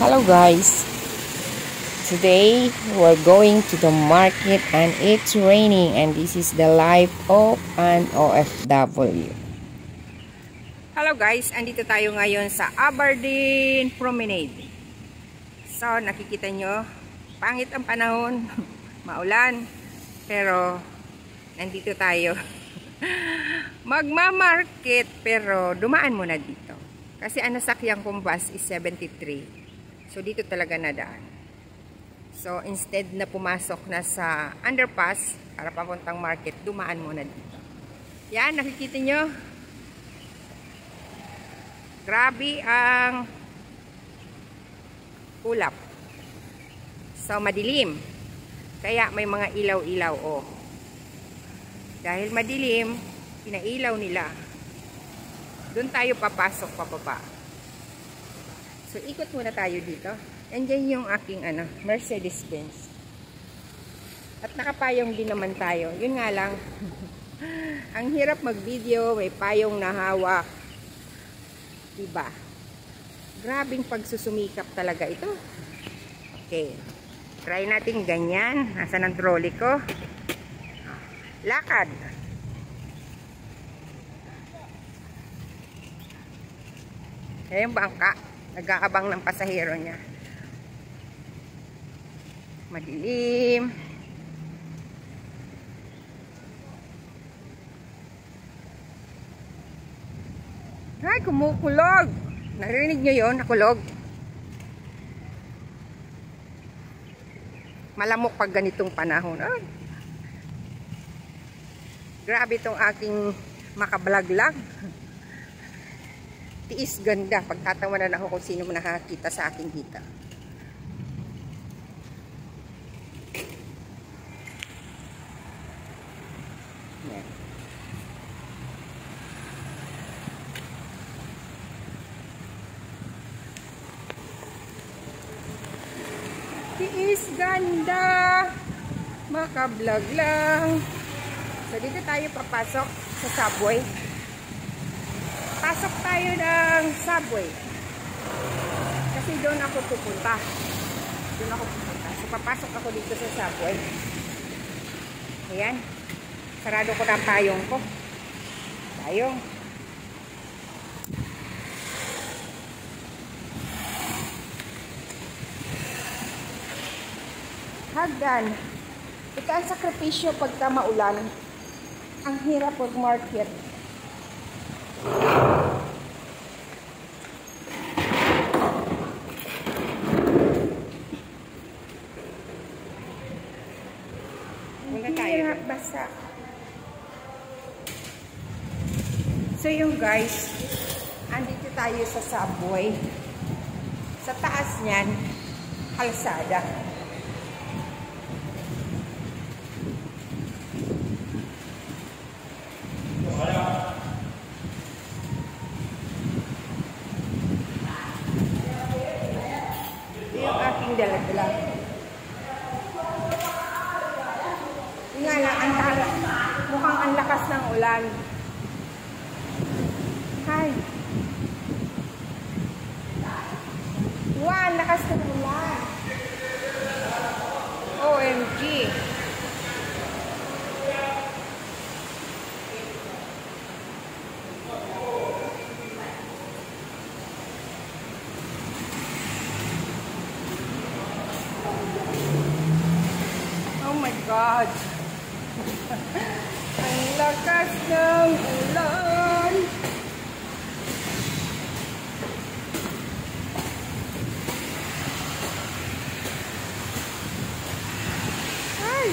Hello guys, today we're going to the market and it's raining and this is the life of an OFW. Hello guys, andito tayo ngayon sa Aberdeen Promenade. So nakikita nyo, pangit ang panahon, maulan, pero nandito tayo. Magma-market pero dumaan muna dito. Kasi ang nasakyang kong bus is 73. So, dito talaga nadaan. So, instead na pumasok na sa underpass para papuntang market, dumaan muna dito. Yan, nakikita nyo. Grabe ang ulap. So, madilim. Kaya may mga ilaw-ilaw, oh. Dahil madilim, pinailaw nila. Doon tayo papasok pababa. So, ikot muna tayo dito. Andyan yung aking Mercedes-Benz. At nakapayong din naman tayo. Yun nga lang. Ang hirap mag-video, may payong na hawak. Diba? Grabing pagsusumikap talaga ito. Okay. Try natin ganyan. Nasaan ang trolley ko? Lakad. Ayan yung bangka. Nag-aabang ng pasahero niya. Madilim. Ay, kumukulog. Narinig nyo yun? Nakulog. Malamok pag ganitong panahon. Ay. Grabe itong aking makablaglag. Tiis ganda. Pagtatawanan ako kung sino nakakita sa aking hita. Yan. Tiis ganda. Makablog lang. So dito tayo papasok sa subway. Pasok tayo ng subway. Kasi doon ako pupunta. So, papasok ako dito sa subway. Ayan. Sarado ko na ang payong ko. Payong. Hagdan. Ito ang sakripisyo pagka maulan. Ang hirap mag-market. Basa. So yung guys, andito tayo sa subway. Sa taas niyan, kalsada. Yung aking dala-dala. Nga lang, mukhang ang lakas ng ulan. Hi. Wow, lakas ng ulan. OMG. Oh my God. Ang lakas ng ulan. Ay.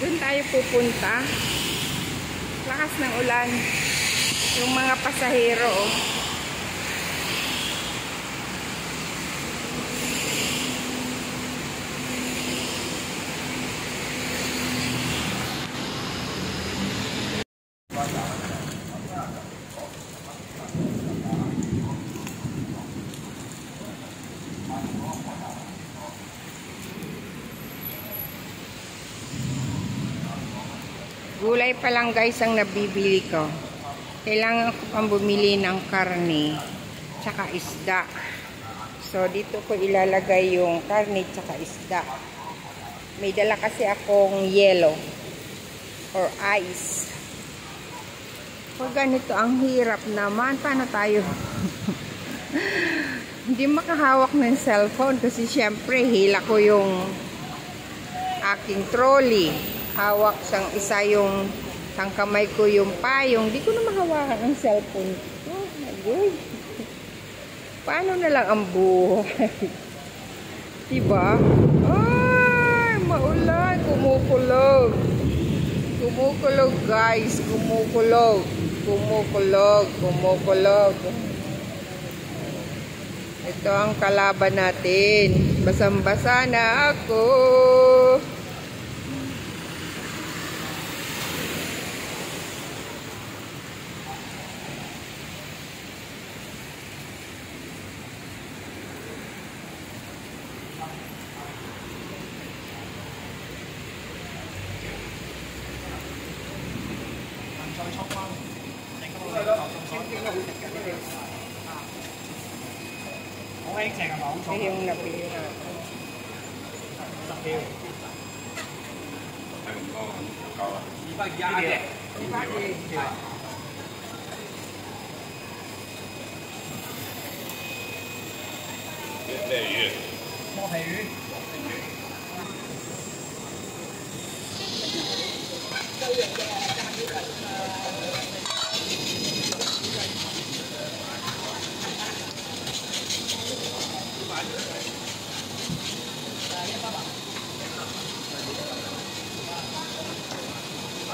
Doon tayo pupunta. Lakas ng ulan. Yung mga pasahero, oh. Gulay pa lang guys ang nabibili ko. Kailangan ko pang bumili ng karne tsaka isda. So, dito ko ilalagay yung karne tsaka isda. May dala kasi akong yellow or ice. Pag ganito, ang hirap naman. Paano tayo? Hindi makahawak ng cellphone kasi syempre hila ko yung aking trolley. Hawak siyang isa yung isang kamay ko yung payong. Di ko na mahawakan ang cellphone ko. Good. Paano na lang ang buhay? Diba? Ay, maulan. Kumukulog. Kumukulog, guys. Kumukulog. Kumukulog. Kumukulog. Ito ang kalaban natin. Basang-basa na ako. Ito yung napili natin. 剝皮魚。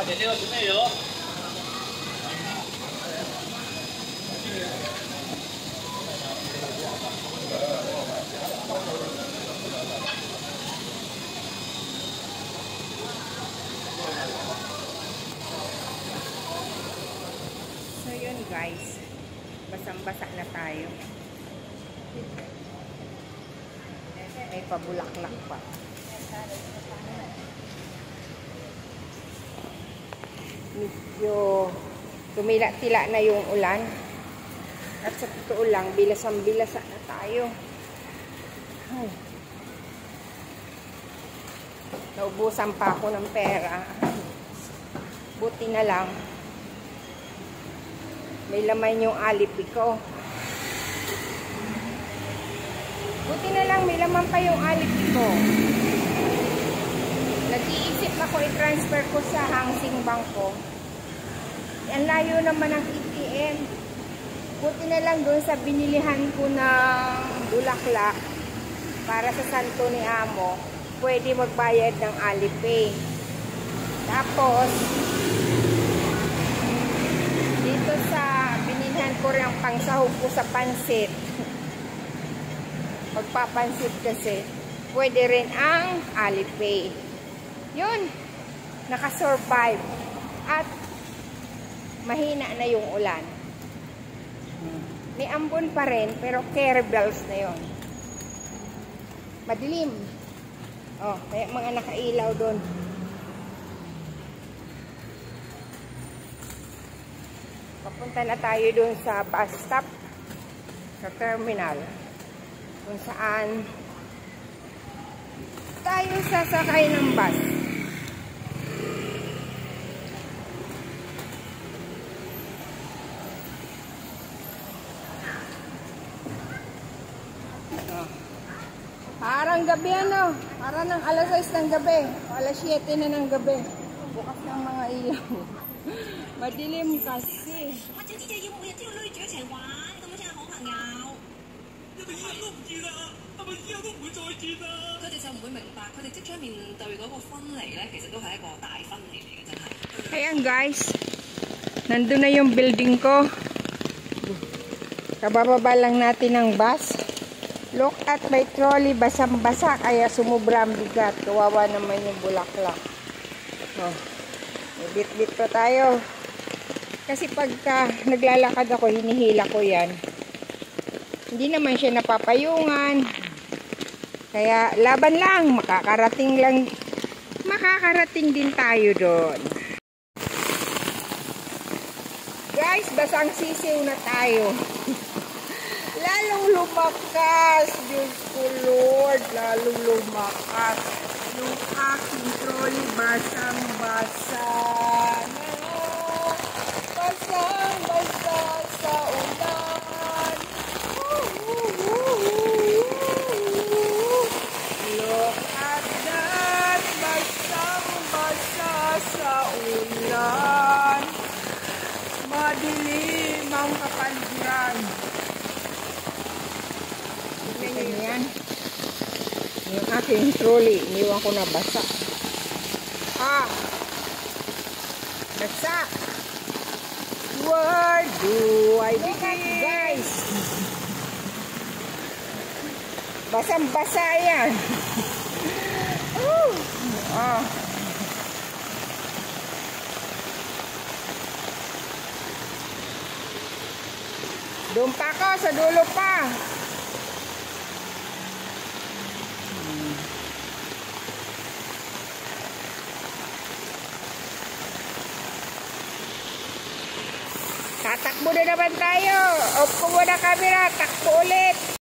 阿姐，呢個做咩咗？ So yun guys, basang-basa na tayo. May pabulaklak pa. Medyo tumila-tila na yung ulan. At sa totoo lang, bilasang-bilasa na tayo. Ay. Naubusan pa ako ng pera. Buti na lang. May laman yung alipi ko. Buti na lang, may laman pa yung alipi ko. Nag-iisip ako i-transfer ko sa Hangsing Bangko. Ang layo naman ng ATM. Buti na lang doon sa binilihan ko ng bulaklak para sa santo ni Amo, pwede magbayad ng Alipay. Tapos, dito sa binilhan ko rin ang pangsahog ko sa pansit. Magpapansit kasi, pwede rin ang Alipay. Yun, nakasurvive. At mahina na yung ulan. May ambon pa rin, pero carry bells na yun. Madilim. Oh, kaya mga nakailaw doon. Papunta na tayo doon sa bus stop, sa terminal, kung saan tayo sasakay ng bus. Parang gabi ano, parang ng alas 6 ng gabi, alas 7 na ng gabi, bukas ng mga ilaw. Madilim kasi. Ayan guys, nandun na yung building ko. Kabababa lang natin ng bus. Look at my trolley, basang-basa, kaya sumubrang bigat. Kawawa naman yung bulaklak. Oh, bit-bit pa tayo. Kasi pagka naglalakad ako, hinihila ko yan. Hindi naman siya napapayungan. Kaya laban lang, makakarating din tayo doon. Guys, basang sisiw na tayo. Lalong lumakas. Diyos ko Lord, lalong lumakas. Yung aking trolley basang-basa. Basang-basa sa ulan. Look at that. Basang-basa sa ulan. Madilim ang kapaligiran. Tingnan nyo yan. Yung aking trolley, iniwan ko na basa. Basa. Where do I begin? Guys, basang-basa yan. Doon pa ako, sa dulo pa. Tatakbo na naman tayo. Off ko muna camera, takbo ulit.